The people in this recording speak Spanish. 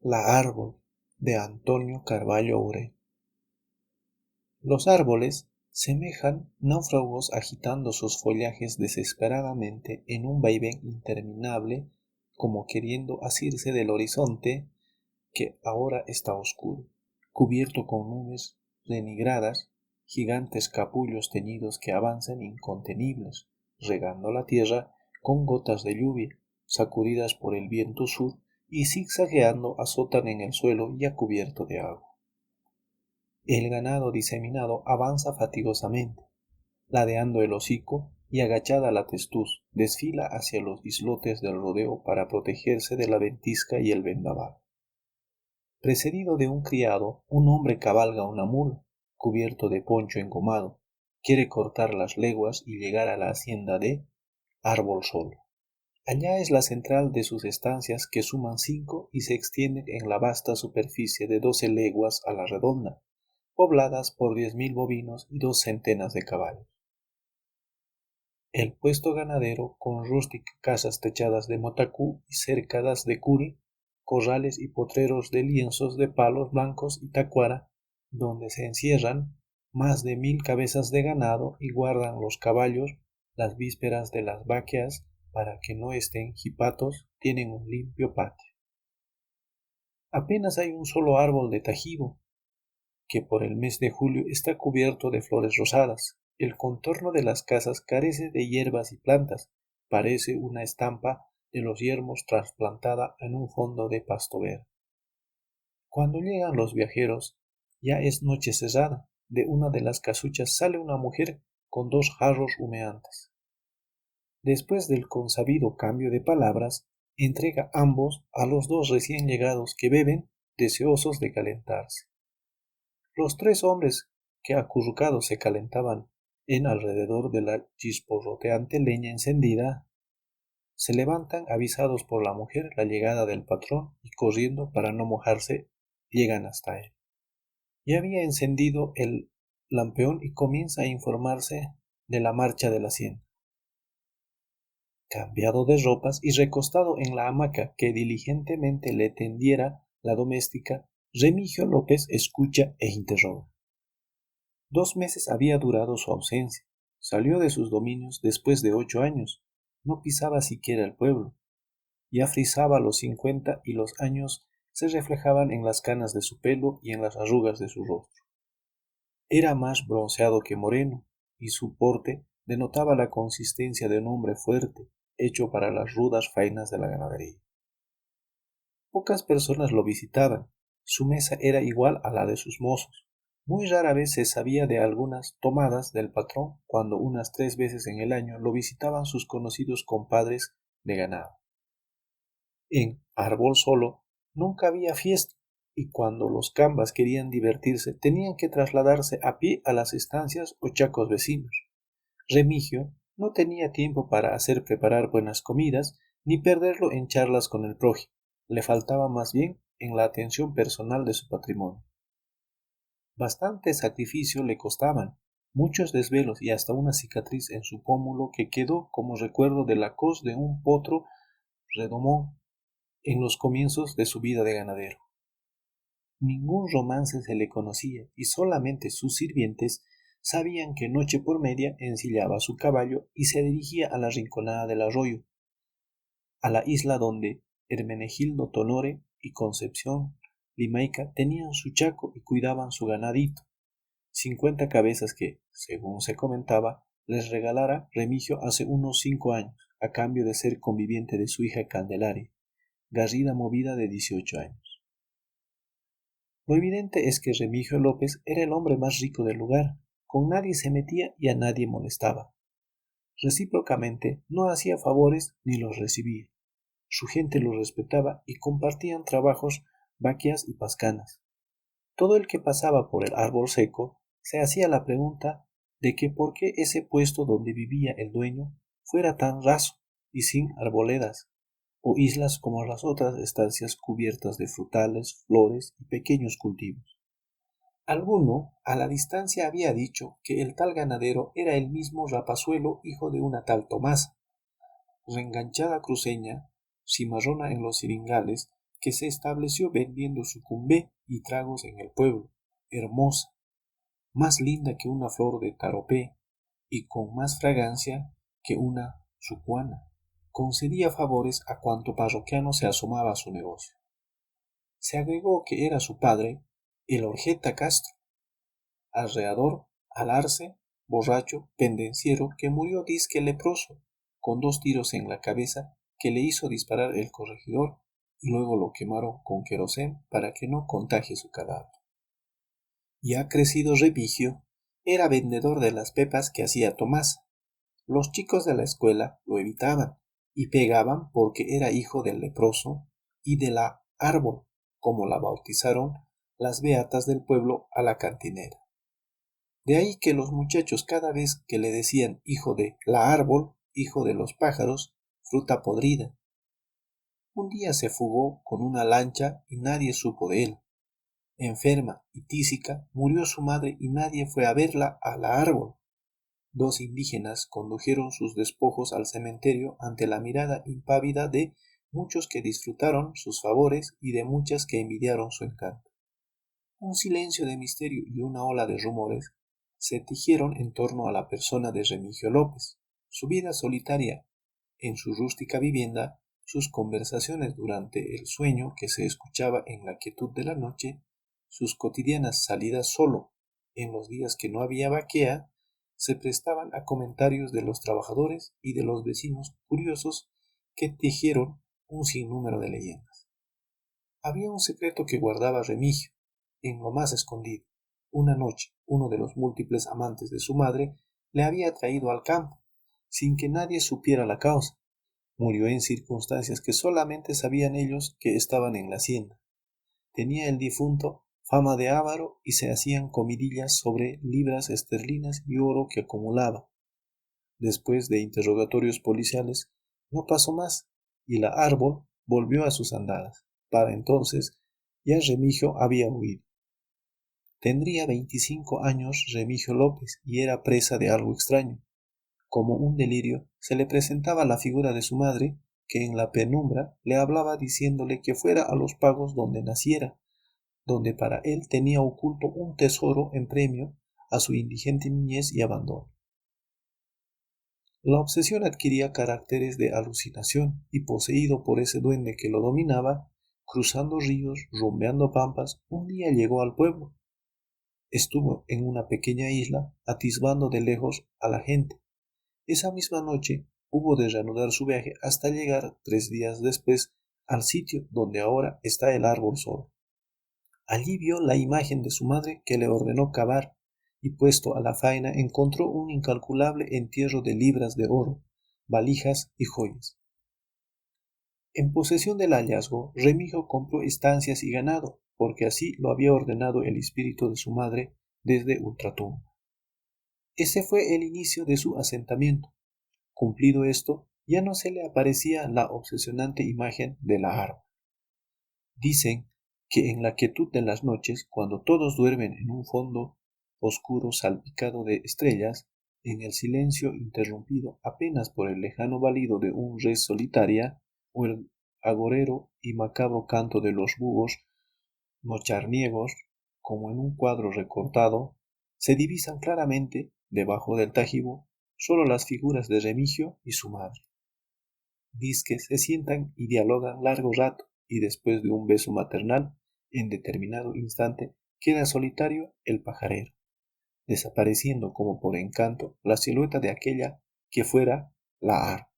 La árbol de Antonio Carvalho Urey. Los árboles semejan náufragos agitando sus follajes desesperadamente en un vaivén interminable, como queriendo asirse del horizonte que ahora está oscuro, cubierto con nubes renigradas, gigantes capullos teñidos que avanzan incontenibles, regando la tierra con gotas de lluvia, sacudidas por el viento sur, y zigzagueando azotan en el suelo ya cubierto de agua. El ganado diseminado avanza fatigosamente, ladeando el hocico y agachada la testuz, desfila hacia los islotes del rodeo para protegerse de la ventisca y el vendaval. Precedido de un criado, un hombre cabalga una mula, cubierto de poncho engomado, quiere cortar las leguas y llegar a la hacienda de Árbol Solo. Allá es la central de sus estancias, que suman 5 y se extienden en la vasta superficie de 12 leguas a la redonda, pobladas por 10.000 bovinos y 2 centenas de caballos. El puesto ganadero, con rústicas casas techadas de motacú y cercadas de curi, corrales y potreros de lienzos de palos blancos y tacuara, donde se encierran más de 1.000 cabezas de ganado y guardan los caballos las vísperas de las vaqueas para que no estén jipatos, tienen un limpio patio. Apenas hay un solo árbol de tajibo, que por el mes de julio está cubierto de flores rosadas. El contorno de las casas carece de hierbas y plantas, parece una estampa de los yermos trasplantada en un fondo de pasto verde. Cuando llegan los viajeros, ya es noche cerrada. De una de las casuchas sale una mujer con 2 jarros humeantes. Después del consabido cambio de palabras, entrega ambos a los 2 recién llegados, que beben, deseosos de calentarse. Los 3 hombres que acurrucados se calentaban en alrededor de la chisporroteante leña encendida, se levantan avisados por la mujer la llegada del patrón y, corriendo para no mojarse, llegan hasta él. Ya había encendido el lampeón y comienza a informarse de la marcha de la hacienda. Cambiado de ropas y recostado en la hamaca que diligentemente le tendiera la doméstica, Remigio López escucha e interroga. 2 meses había durado su ausencia. Salió de sus dominios después de 8 años. No pisaba siquiera el pueblo. Ya frisaba los 50 y los años se reflejaban en las canas de su pelo y en las arrugas de su rostro. Era más bronceado que moreno, y su porte denotaba la consistencia de un hombre fuerte, hecho para las rudas faenas de la ganadería. Pocas personas lo visitaban. Su mesa era igual a la de sus mozos. Muy rara vez se sabía de algunas tomadas del patrón, cuando unas 3 veces en el año lo visitaban sus conocidos compadres de ganado. En Árbol Solo nunca había fiesta, y cuando los cambas querían divertirse tenían que trasladarse a pie a las estancias o chacos vecinos. Remigio no tenía tiempo para hacer preparar buenas comidas ni perderlo en charlas con el prójimo. Le faltaba más bien en la atención personal de su patrimonio. Bastante sacrificio le costaban, muchos desvelos y hasta una cicatriz en su pómulo que quedó como recuerdo de la cos de un potro redomón en los comienzos de su vida de ganadero. Ningún romance se le conocía y solamente sus sirvientes sabían que noche por media ensillaba su caballo y se dirigía a la rinconada del arroyo, a la isla donde Hermenegildo Tonore y Concepción Limaica tenían su chaco y cuidaban su ganadito, 50 cabezas que, según se comentaba, les regalara Remigio hace unos 5 años, a cambio de ser conviviente de su hija Candelaria, garrida movida de 18 años. Lo evidente es que Remigio López era el hombre más rico del lugar, con nadie se metía y a nadie molestaba. Recíprocamente no hacía favores ni los recibía. Su gente lo respetaba y compartían trabajos, vaqueas y pascanas. Todo el que pasaba por el árbol seco se hacía la pregunta de que por qué ese puesto donde vivía el dueño fuera tan raso y sin arboledas o islas como las otras estancias cubiertas de frutales, flores y pequeños cultivos. Alguno a la distancia había dicho que el tal ganadero era el mismo Rapazuelo, hijo de una tal Tomasa, reenganchada cruceña, cimarrona en los ciringales, que se estableció vendiendo sucumbé y tragos en el pueblo, hermosa, más linda que una flor de taropé y con más fragancia que una sucuana. Concedía favores a cuanto parroquiano se asomaba a su negocio. Se agregó que era su padre, el Orjeta Castro, arreador, alarce, borracho, pendenciero, que murió disque leproso, con 2 tiros en la cabeza que le hizo disparar el corregidor y luego lo quemaron con querosén para que no contagie su cadáver. Ya crecido Remigio, era vendedor de las pepas que hacía Tomás. Los chicos de la escuela lo evitaban y pegaban porque era hijo del leproso y de la Árbol, como la bautizaron las beatas del pueblo a la cantinera. De ahí que los muchachos cada vez que le decían hijo de la Árbol, hijo de los pájaros, fruta podrida. Un día se fugó con una lancha y nadie supo de él. Enferma y tísica, murió su madre y nadie fue a verla a la Árbol. 2 indígenas condujeron sus despojos al cementerio ante la mirada impávida de muchos que disfrutaron sus favores y de muchas que envidiaron su encanto. Un silencio de misterio y una ola de rumores se tejieron en torno a la persona de Remigio López, su vida solitaria en su rústica vivienda, sus conversaciones durante el sueño que se escuchaba en la quietud de la noche, sus cotidianas salidas solo en los días que no había vaquea, se prestaban a comentarios de los trabajadores y de los vecinos curiosos que tejieron un sinnúmero de leyendas. Había un secreto que guardaba Remigio en lo más escondido. Una noche, uno de los múltiples amantes de su madre le había traído al campo, sin que nadie supiera la causa. Murió en circunstancias que solamente sabían ellos que estaban en la hacienda. Tenía el difunto fama de avaro y se hacían comidillas sobre libras esterlinas y oro que acumulaba. Después de interrogatorios policiales, no pasó más, y la Árbol volvió a sus andadas. Para entonces, ya Remigio había huido. Tendría 25 años Remigio López y era presa de algo extraño. Como un delirio, se le presentaba la figura de su madre, que en la penumbra le hablaba diciéndole que fuera a los pagos donde naciera, donde para él tenía oculto un tesoro en premio a su indigente niñez y abandono. La obsesión adquiría caracteres de alucinación y poseído por ese duende que lo dominaba, cruzando ríos, rumbeando pampas, un día llegó al pueblo. Estuvo en una pequeña isla, atisbando de lejos a la gente. Esa misma noche hubo de reanudar su viaje hasta llegar 3 días después al sitio donde ahora está el árbol solo. Allí vio la imagen de su madre que le ordenó cavar y puesto a la faena encontró un incalculable entierro de libras de oro, valijas y joyas. En posesión del hallazgo, Remigio compró estancias y ganado, porque así lo había ordenado el espíritu de su madre desde ultratumba. Ese fue el inicio de su asentamiento. Cumplido esto, ya no se le aparecía la obsesionante imagen de la Árbol. Dicen que en la quietud de las noches, cuando todos duermen en un fondo oscuro salpicado de estrellas, en el silencio interrumpido apenas por el lejano balido de un res solitaria o el agorero y macabro canto de los búhos nocharniegos, como en un cuadro recortado, se divisan claramente, debajo del tajibo, solo las figuras de Remigio y su madre. Dizque se sientan y dialogan largo rato, y después de un beso maternal, en determinado instante, queda solitario el pajarero, desapareciendo como por encanto la silueta de aquella que fuera la Árbol.